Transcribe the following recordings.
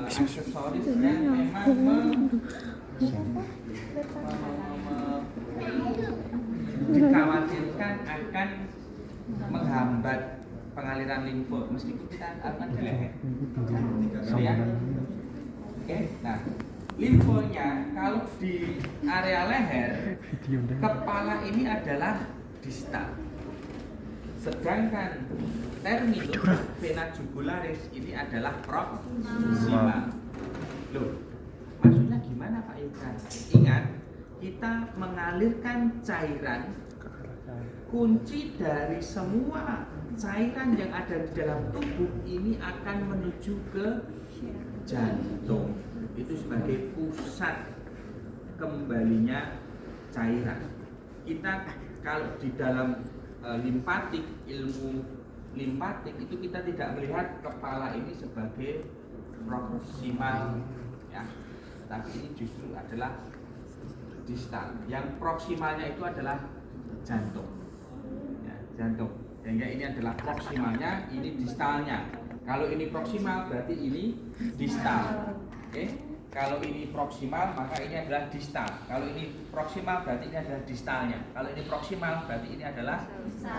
aksesoris yang memang dikhawatirkan akan menghambat pengaliran limfa meskipun kita akan di leher. Ya. Oke, nah limfonya kalau di area leher, kepala ini adalah distal. Sedangkan terminus vena jugularis ini adalah proximal. Loh, maksudnya gimana Pak Yukan? Ingat, kita mengalirkan cairan, kunci dari semua cairan yang ada di dalam tubuh ini akan menuju ke jantung. Itu sebagai pusat kembalinya cairan. Kita kalau di dalam limpatik, ilmu limpatik itu kita tidak melihat kepala ini sebagai proksimal, ya, tapi ini justru adalah distal. Yang proksimalnya itu adalah jantung, ya, jantung. Sehingga ini adalah proksimalnya, ini distalnya. Kalau ini proksimal berarti ini distal. Oke? Kalau ini proksimal maka ini adalah distal. Kalau ini proksimal berarti ini adalah distalnya. Kalau ini proksimal berarti ini adalah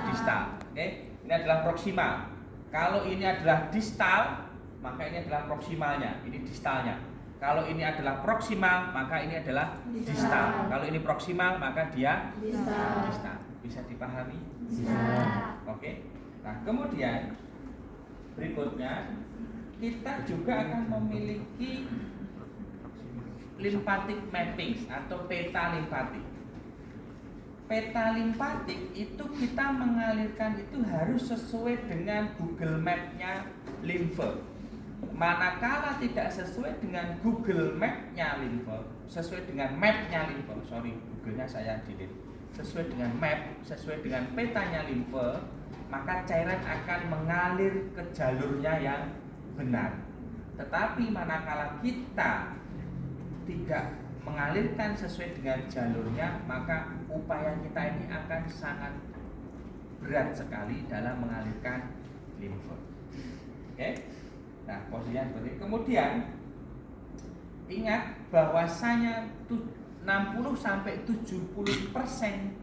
distal. Oke? Ini adalah proksimal. Kalau ini adalah distal maka ini adalah proksimalnya. Ini distalnya. Kalau ini adalah proksimal maka ini adalah distal. Kalau ini proksimal maka dia distal. Bisa dipahami? Bisa. Oke. Nah, kemudian berikutnya kita juga akan memiliki lymphatic mapping atau peta limpatik. Peta limpatik itu kita mengalirkan itu harus sesuai dengan Google Map-nya limfa. Manakala tidak sesuai dengan Google Map-nya limfa, sesuai dengan map-nya limfa, Google-nya saya delete. Sesuai dengan map, sesuai dengan petanya limfa, maka cairan akan mengalir ke jalurnya yang benar. Tetapi manakala kita tidak mengalirkan sesuai dengan jalurnya, maka upaya kita ini akan sangat berat sekali dalam mengalirkan limfa. Oke? Nah, posisinya seperti itu. Kemudian ingat bahwasanya 60-70%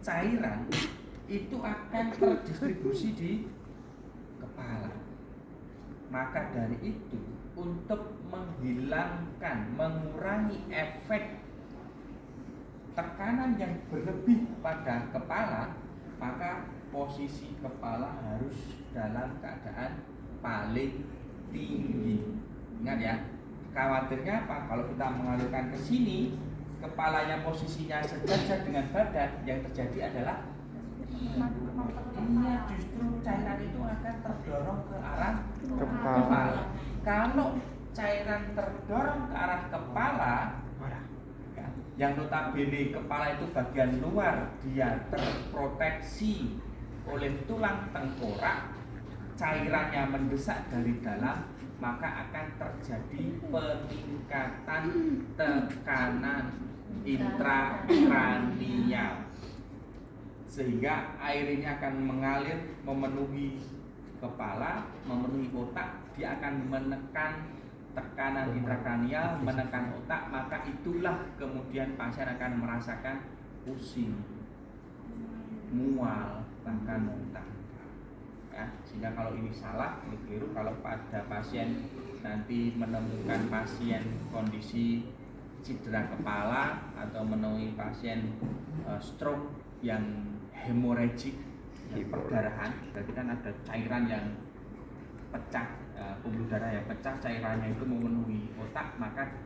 cairan itu akan terdistribusi di kepala. Maka dari itu, untuk menghilangkan, mengurangi efek tekanan yang berlebih pada kepala, maka posisi kepala harus dalam keadaan paling tinggi. Ingat ya, khawatirnya apa? Kalau kita mengalirkan ke sini, kepalanya posisinya sejajar dengan badan, yang terjadi adalah justru cairan itu akan terdorong ke arah kepala. Kalau cairan terdorong ke arah kepala, ya, yang notabene kepala itu bagian luar dia terproteksi oleh tulang tengkorak, cairannya mendesak dari dalam, maka akan terjadi peningkatan tekanan intrakranial, sehingga air ini akan mengalir memenuhi kepala, memenuhi otak, dia akan menekan tekanan intrakranial, menekan otak, maka itulah kemudian pasien akan merasakan pusing, mual, bahkan muntah. Ya, sehingga kalau ini salah, ini keliru. Kalau pada pasien nanti menemukan pasien kondisi cedera kepala atau menemui pasien stroke yang hemorrhagic, perdarahan, berarti kan ada cairan yang pecah, pembuluh darah yang pecah, cairannya itu memenuhi otak, maka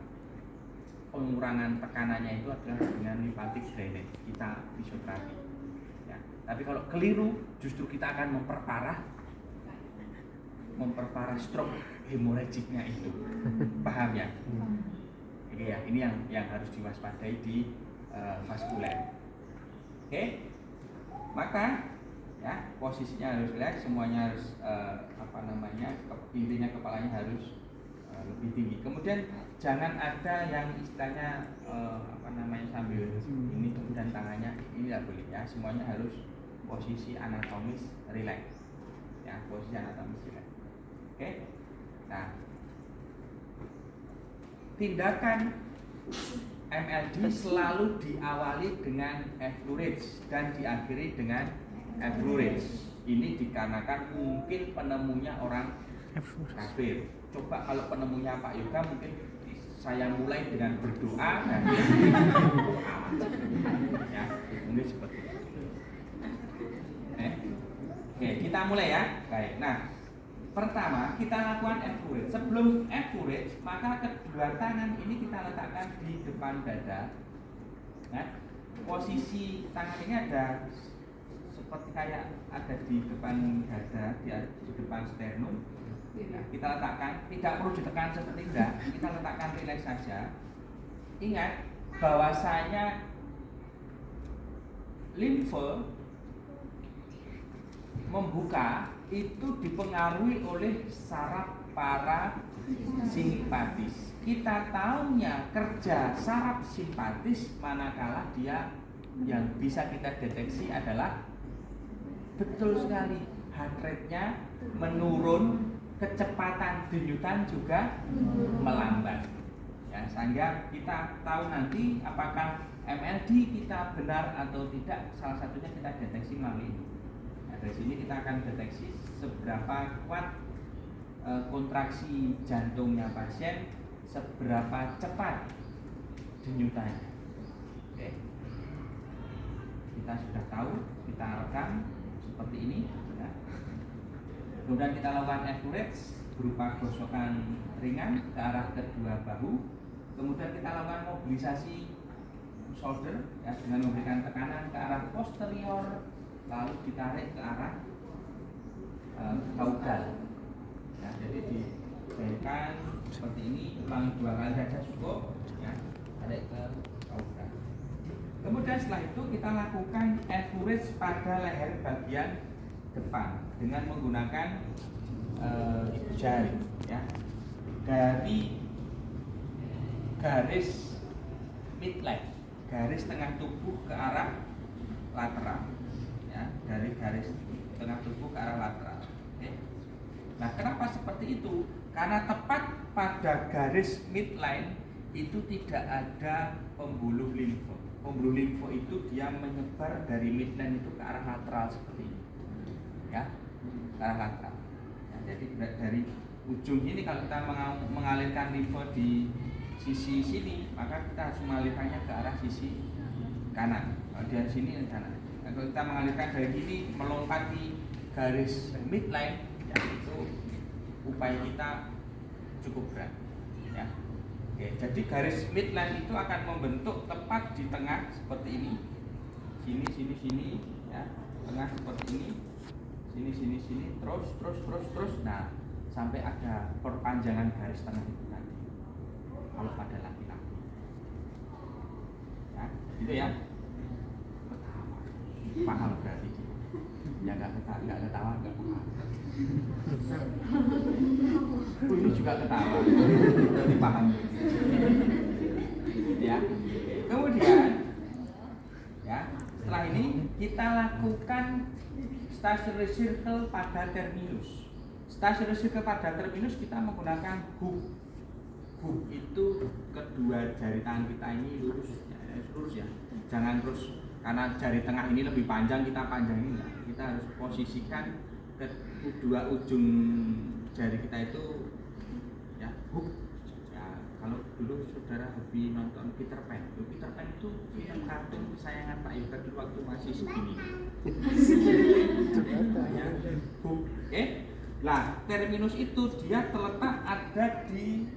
pengurangan tekanannya itu adalah dengan lymphatic drainage, kita fisioterapi. Ya. Tapi kalau keliru, justru kita akan memperparah stroke hemorrhagicnya itu. Paham ya? Ya, ini yang harus diwaspadai di vaskuler. Oke, maka ya posisinya harus relax, semuanya harus intinya kepalanya harus lebih tinggi. Kemudian jangan ada yang istilahnya sambil ini kemudian tangannya ini tidak boleh ya, semuanya harus posisi anatomis relax. Ya, posisi anatomis relax. Oke, nah tindakan MLD selalu diawali dengan effluence dan diakhiri dengan effluence. Ini dikarenakan mungkin penemunya orang kafir. Coba kalau penemunya Pak Yoga, mungkin saya mulai dengan berdoa dan ya, mungkin seperti itu. Oke, kita mulai ya. Baik. Nah, pertama kita lakukan effluence. Sebelum effluence, maka kedua tangan ini kita letakkan di depan dada. Nah, posisi tangan ini ada seperti kayak ada di depan dada, di depan sternum. Nah, kita letakkan, tidak perlu ditekan seperti enggak, kita letakkan rileks saja. Ingat bahwasanya limfe membuka itu dipengaruhi oleh saraf parasimpatis. Kita tahunya kerja saraf simpatis manakala dia yang bisa kita deteksi adalah betul sekali heart rate-nya menurun, kecepatan denyutan juga melambat. Ya, sehingga kita tahu nanti apakah MLD kita benar atau tidak. Salah satunya kita deteksi melalui ini. Nah, dari sini kita akan deteksi seberapa kuat kontraksi jantungnya pasien, seberapa cepat denyutannya. Oke. Kita sudah tahu, kita rekam seperti ini. Ya. Kemudian kita lakukan effluence berupa gosokan ringan ke arah kedua bahu. Kemudian kita lakukan mobilisasi shoulder ya, dengan memberikan tekanan ke arah posterior, lalu ditarik ke arah kaudal. Ya, jadi dijailkan seperti ini, ulangi 2 kali saja cukup. Ya, tarik ke kaudal. Kemudian setelah itu kita lakukan effluence pada leher bagian depan dengan menggunakan jari ya, dari garis midline, garis tengah tubuh ke arah lateral ya, dari garis tengah tubuh ke arah lateral. Oke. Nah, kenapa seperti itu? Karena tepat pada garis midline itu tidak ada pembuluh limfe. Pembuluh limfe itu dia menyebar dari midline itu ke arah lateral seperti ini ya, ke arah lateral ya, jadi dari ujung ini kalau kita mengalirkan limfe di sisi sini, maka kita harus mengalirkannya ke arah sisi kanan. Kalau dari sini ke kanan. Nah, kalau kita mengalirkan dari sini melompati garis midline ya, itu upaya kita cukup berat ya. Oke, jadi garis midline itu akan membentuk tepat di tengah seperti ini. Sini ya. Tengah seperti ini. Sini terus. Nah, sampai ada perpanjangan garis tengah itu nanti. Kalau pada laki-laki. Ya, gitu ya. Ketawa. Paham berarti. Ya enggak ketawa enggak paham. Ini juga ketawa. Berarti paham. Ya. Kemudian ya, setelah ini kita lakukan stationary circle pada terminus. Stationary circle pada terminus kita menggunakan hook. Hook itu kedua jari tangan kita ini lurus ya. Jangan terus karena jari tengah ini lebih panjang kita panjangin enggak. Kita harus posisikan kedua ujung jari kita itu ya hook. Ya, kalau dulu saudara hobi nonton Peter Pan. Peter Pan itu film kartun kesayangan Pak Yoga dulu waktu masih segini. Ya, hook. Lah, terminus itu dia terletak ada di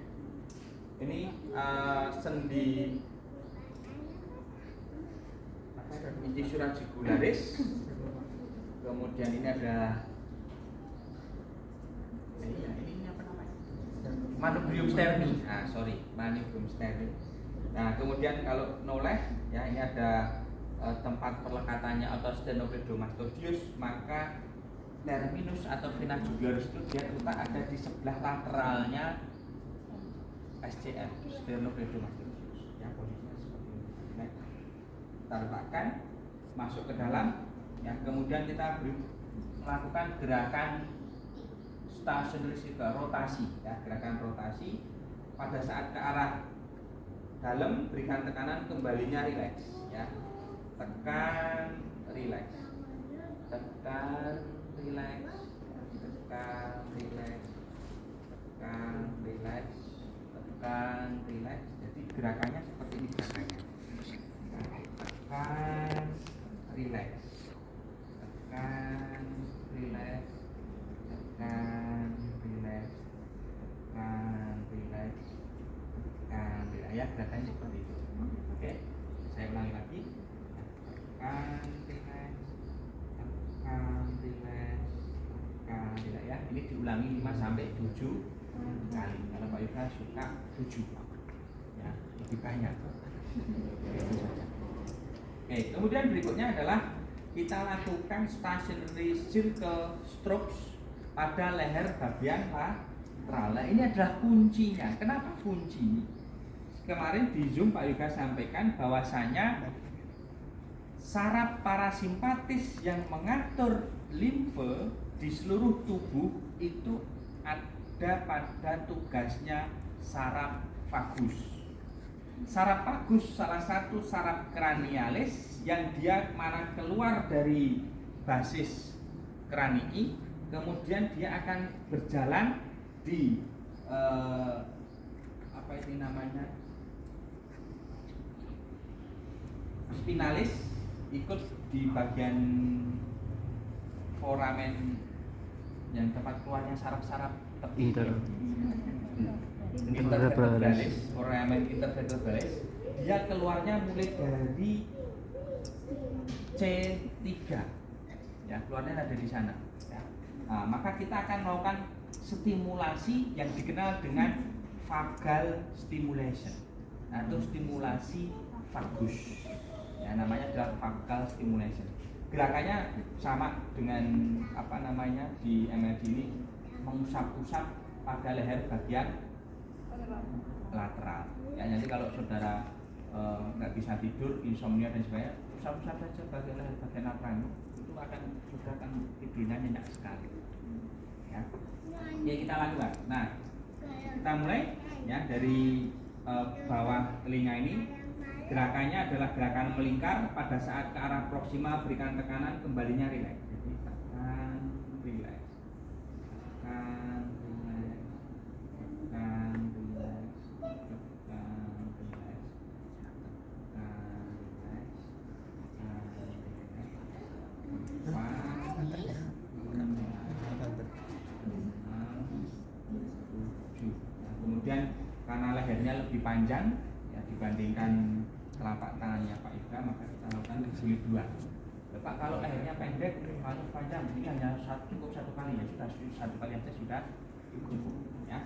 ini sendi incisura radiculis. Kemudian ini ada ini apa namanya? Manubrium sterni. Manubrium sterni. Nah, kemudian kalau noleh ya, ini ada tempat perlekatannya atau sternocleidomastoideus, maka terminus atau vena jugularis itu dia terletak ada di sebelah lateralnya SCM, sternocleidomastoideus. Ya, posisinya seperti ini. Nah, kita letakkan masuk ke dalam ya, kemudian kita melakukan gerakan stationary circle, rotasi ya, gerakan rotasi pada saat ke arah dalam, berikan tekanan, kembalinya rileks ya. Tekan, rileks. Tekan, rileks. Tekan, rileks. Tekan, rileks. Tekan, rileks. Jadi gerakannya seperti ini gerakannya. Tekan, rileks. Tekan, rileks. Tekan, rileks. Tekan, rileks. Tekan, rileks. Ya, gerakannya seperti itu. Oke, saya ulangi lagi. Tekan, rileks. Tekan, rileks. Tekan, rileks ya. Ini diulangi 5 sampai 7 kali. Kalau Pak Yuka suka 7 ya, lebih banyak. Oke, kemudian berikutnya adalah kita lakukan stationary circle strokes pada leher bagian lateral. Nah, ini adalah kuncinya. Kenapa kunci? Kemarin di Zoom Pak Yuka sampaikan bahwasanya saraf parasimpatis yang mengatur limfe di seluruh tubuh itu ada pada tugasnya saraf vagus. Saraf vagus salah satu saraf kranialis yang dia mana keluar dari basis kranii, kemudian dia akan berjalan di apa ini namanya, spinalis, ikut di bagian foramen yang tempat keluarnya saraf-saraf tepi. Intervertebralis, foramen intervertebralis, dia keluarnya mulai dari C3 ya, keluarnya ada di sana ya. Nah, maka kita akan melakukan stimulasi yang dikenal dengan vagal stimulation atau stimulasi vagus ya, namanya adalah vagal stimulation. Gerakannya sama dengan apa namanya di MLD ini, mengusap-usap pada leher bagian lateral ya. Nanti kalau saudara nggak bisa tidur, insomnia dan sebagainya, usap-usap saja bagian leher bagian lateral itu akan, saudara akan tidurnya nyenyak sekali ya. Ya, kita lakukan. Nah, kita mulai ya dari bawah telinga ini. Gerakannya adalah gerakan melingkar. Pada saat ke arah proksimal berikan tekanan, kembalinya rileks. Jadi tekan, rileks. Tekan, rileks. Tekan, rileks. Tekan, rileks. Tekan, rileks. Tekan, rileks. Kemudian karena lehernya lebih panjang ya dibandingkan telapak tangannya Pak Yuka, maka kita lakukan jilid 2. Bapak kalau lehernya pendek, kalau panjang, ini hanya cukup satu kali ya, sudah satu kali aja sudah cukup ya.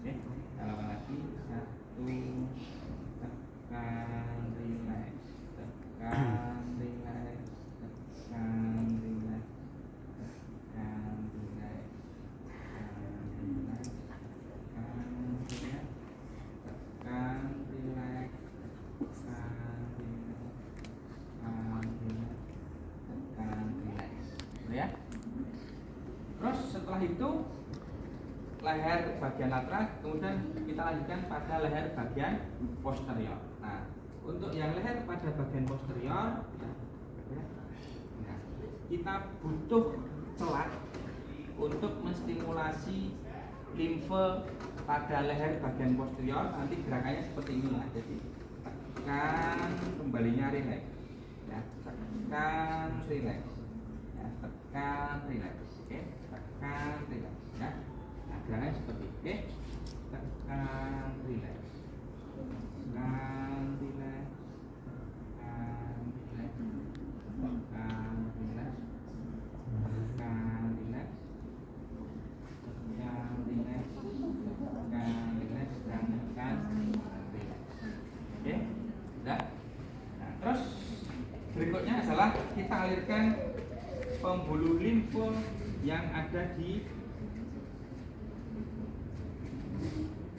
Oke, kita lakukan lagi. 1, tekan, rileks, tekan, rileks, tekan, rileks, tekan, rileks, tekan, rileks, ya. Terus setelah itu leher bagian lateral, kemudian kita lanjutkan pada leher bagian posterior. Nah, untuk yang leher pada bagian posterior ya, kita butuh celah untuk menstimulasi limfe pada leher bagian posterior. Nanti gerakannya seperti inilah. Jadi tekan, kembalinya rileks ya, tekan, rileks ya, tekan, rileks. Oke, tekan, rileks ya. Nah, gerakannya seperti itu. Oke, tekan, rileks, tekan, rileks, tekan, rileks, tekan, rileks, tekan, rileks, tekan, rileks, tekan, rileks, dan tekan, rileks. Oke, sudah. Nah, terus berikutnya adalah kita alirkan pembuluh limfe yang ada di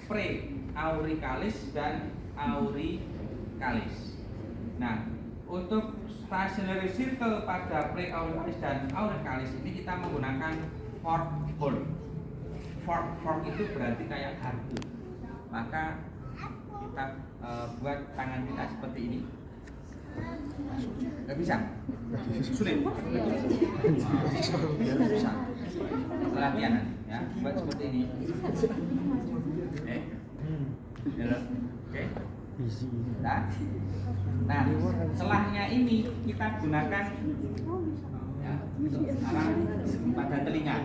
pre-auricalis dan auricalis. Nah, untuk stationary circle pada pre-auricalis dan auricalis ini kita menggunakan fork hold. Fork itu berarti kayak garpu. maka kita buat tangan kita seperti ini. Nggak bisa? Sulit? Susah. Latihan ya, buat seperti ini. Oke. Oke. Nah, setelahnya ini kita gunakan ya, untuk arah pada telinga.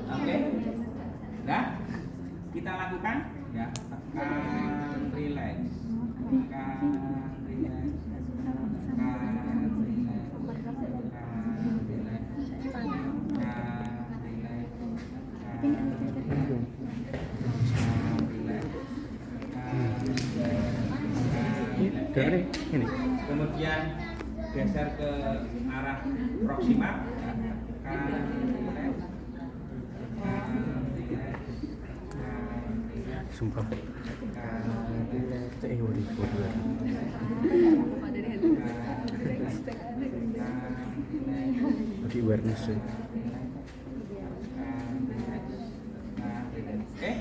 Oke. Nah, kita lakukan ya, tekan, relax, tekan, relax, tekan, relax, tekan, relax, ini. Kemudian geser ke arah proximal, ya, tekan, relax, tekan, relax, Sumpah. Bagi awareness sih. Oke.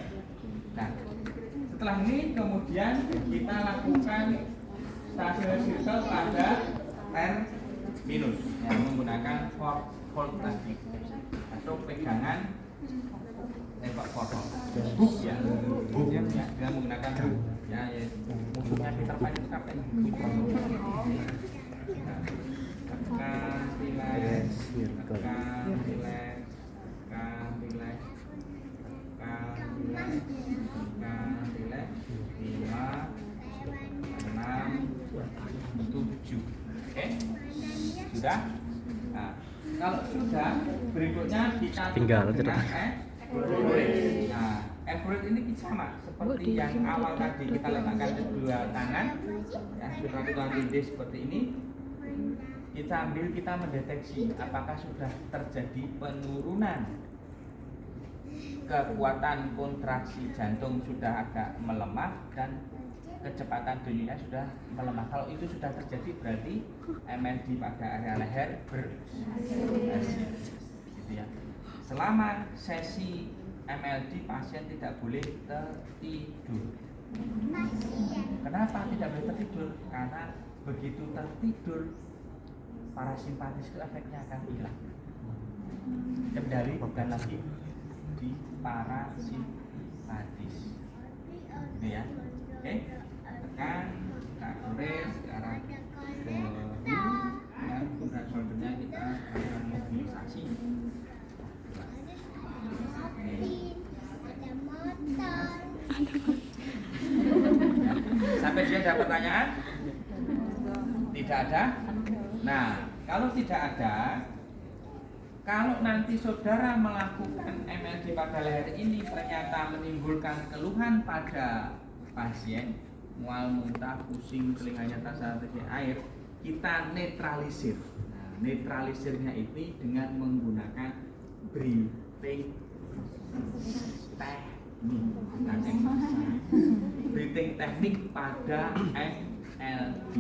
Nah, setelah ini kemudian kita lakukan stasiun circle pada terminus yang menggunakan hold tadi atau pegangan hook ya, hook ya, dengan menggunakan hook ya, hooknya Peter Pan itu sampai tekan, relax, tekan, relax, tekan, relax, tekan, relax, tekan, relax, 5, 6, 7. Oke, sudah. Nah, kalau sudah, berikutnya kita tinggal Nah, Everett ini sama seperti yang awal tadi kita letakkan kedua tangan ya, sudah tindih seperti ini. Kita ambil, kita mendeteksi apakah sudah terjadi penurunan kekuatan kontraksi jantung, sudah agak melemah dan kecepatan denyutnya sudah melemah. Kalau itu sudah terjadi berarti MLD pada area leher berhasil gitu ya. Selama sesi MLD pasien tidak boleh tertidur. Kenapa tidak boleh tertidur? Karena begitu tertidur parasimpatis itu efeknya akan hilang. Kendali bukan lagi di parasimpatis. Ini ya. Oke. Tekan, kita gores ke arah ke ya, kemudian shouldernya kita akan mobilisasi. Sampai dia ada pertanyaan? Tidak ada? Nah, kalau tidak ada, kalau nanti saudara melakukan MLD pada leher ini ternyata menimbulkan keluhan pada pasien, mual, muntah, pusing, telinganya terasa air, kita netralisir. Nah, netralisirnya ini dengan menggunakan breathing teknik, breathing teknik pada MLD.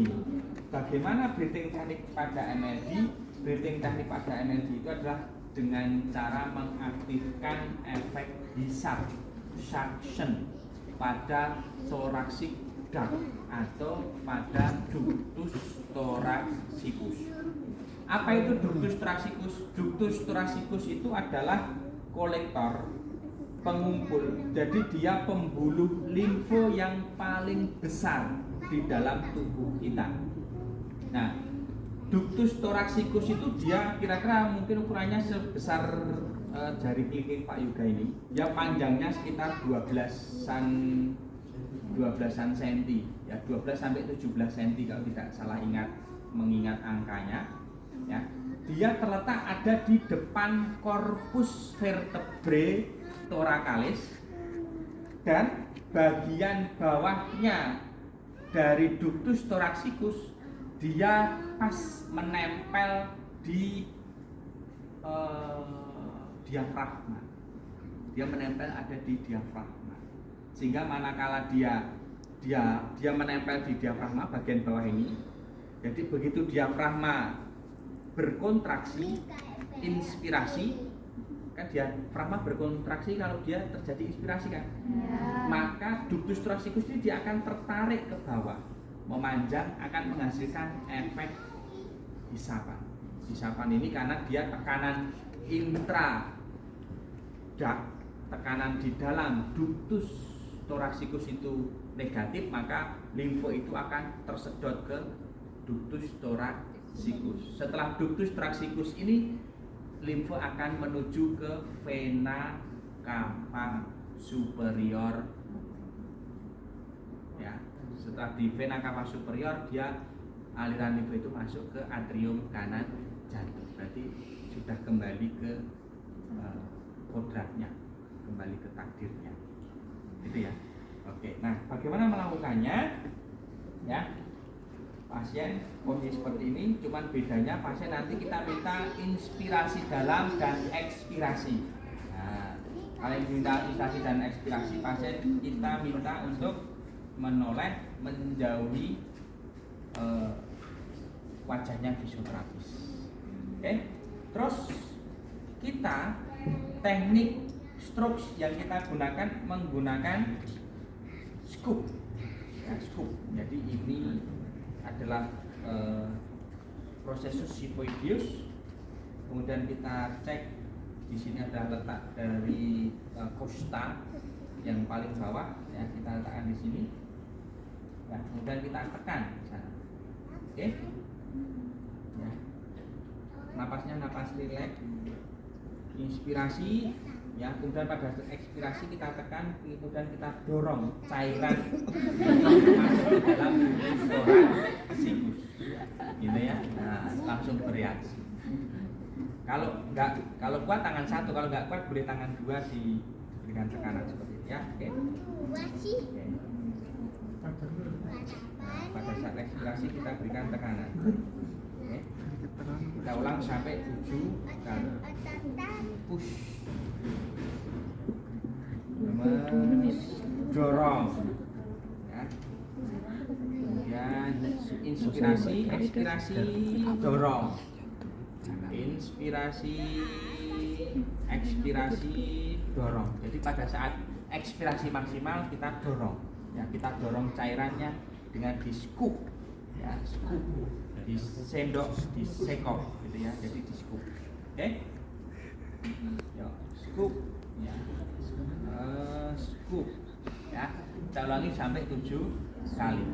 Bagaimana breathing teknik pada MLD? Breathing teknik pada MLD itu adalah dengan cara mengaktifkan efek hisap suction pada thoracic duct atau pada ductus thoracicus. Apa itu ductus thoracicus? Ductus thoracicus itu adalah kolektor, pengumpul. Jadi dia pembuluh limfo yang paling besar di dalam tubuh kita. Nah, ductus thoracicus itu dia kira-kira mungkin ukurannya sebesar jari kelingking Pak Yuga ini. Dia panjangnya sekitar 12-an senti, ya 12 sampai 17 senti kalau tidak salah mengingat angkanya. Ya, dia terletak ada di depan korpus vertebrae thoracalis dan bagian bawahnya dari ductus thoracicus dia pas menempel di diafragma. Dia menempel ada di diafragma. Sehingga manakala dia menempel di diafragma bagian bawah ini, jadi begitu diafragma berkontraksi, inspirasi, kan diafragma berkontraksi kalau dia terjadi inspirasi kan. Maka ductus thoracikus ini dia akan tertarik ke bawah, memanjang, akan menghasilkan efek hisapan. Hisapan ini karena dia tekanan intra tekanan di dalam ductus thoracikus itu negatif, maka limfo itu akan tersedot ke ductus thoracikus. Setelah ductus thoracikus ini, limfo akan menuju ke vena cava superior. Ya, setelah di vena cava superior, dia aliran limfo itu masuk ke atrium kanan jantung. Berarti sudah kembali ke kodratnya, kembali ke takdirnya. Itu ya. Oke. Nah, bagaimana melakukannya? Ya. Pasien kondisi seperti ini, cuman bedanya pasien nanti kita minta inspirasi dalam dan ekspirasi. Nah, kalau yang minta inspirasi dan ekspirasi, pasien kita minta untuk menoleh, menjauhi wajahnya fisioterapis. Oke. Terus kita teknik stroke yang kita gunakan menggunakan scoop. Ya, scoop. Jadi ini adalah prosesus sifoideus. Kemudian kita cek di sini ada letak dari costa yang paling bawah, ya kita letakkan di sini. Ya, kemudian kita tekan di sana. Oke. Ya. Napasnya napas rileks. Inspirasi, ya, kemudian pada ekspirasi kita tekan, kemudian kita dorong cairan masuk ke dalam thoracikus, gitu ya. Nah, langsung bereaksi. Kalau kuat tangan satu, kalau nggak kuat boleh tangan dua diberikan tekanan seperti itu, ya. Oke. Oke. Nah, pada saat ekspirasi kita berikan tekanan. Oke. Kita ulang sampai 7 kali. Push. Dorong. Ya. Kemudian inspirasi, ekspirasi, dorong. Inspirasi, ekspirasi, dorong. Jadi pada saat ekspirasi maksimal kita dorong. Ya, kita dorong cairannya dengan di scoop. Ya, scoop. Di sendok, di sekop gitu ya. Jadi di scoop. Oke? Yo, scoop. Ya. Scoop. Ya. Kita ulangi sampai 7 kali.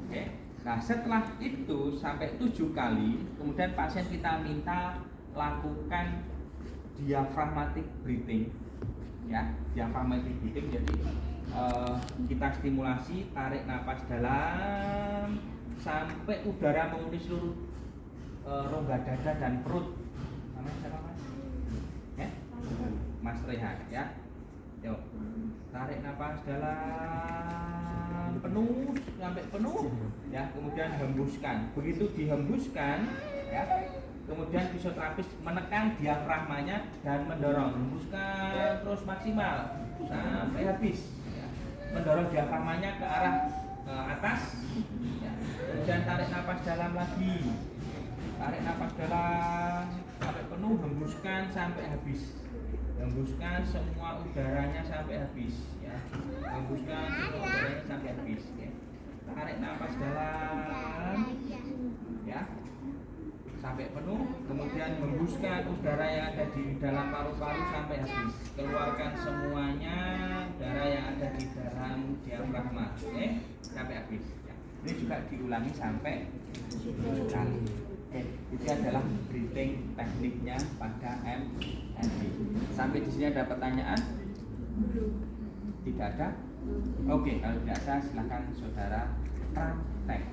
Oke. Nah, setelah itu sampai 7 kali, kemudian pasien kita minta lakukan diaphragmatic breathing. Ya, diaphragmatic breathing. Jadi kita stimulasi, tarik napas dalam sampai udara memenuhi seluruh rongga dada dan perut. Namanya siapa, Mas? Ya? Mas Rehan, ya. Yuk. Tarik napas dalam penuh sampai penuh, ya. Kemudian hembuskan. Begitu dihembuskan, ya. Kemudian fisioterapis menekan diafragmanya dan mendorong. Hembuskan terus maksimal sampai habis. Ya. Mendorong diafragmanya ke arah atas. Ya. Kemudian tarik napas dalam lagi. Tarik napas dalam sampai penuh, hembuskan sampai habis. Hembuskan semua udaranya sampai habis, ya. Hembuskan semua udaranya sampai habis, ya. Tarik napas dalam, ya, sampai penuh. Kemudian hembuskan udara yang ada di dalam paru-paru sampai habis. Keluarkan semuanya udara yang ada di dalam diafragma, sampai habis. Ya. Ini juga diulangi sampai 7 kali. Itu adalah breathing tekniknya pada MND. Sampai di sini ada pertanyaan? Tidak ada? Oke, kalau tidak ada silahkan saudara praktek.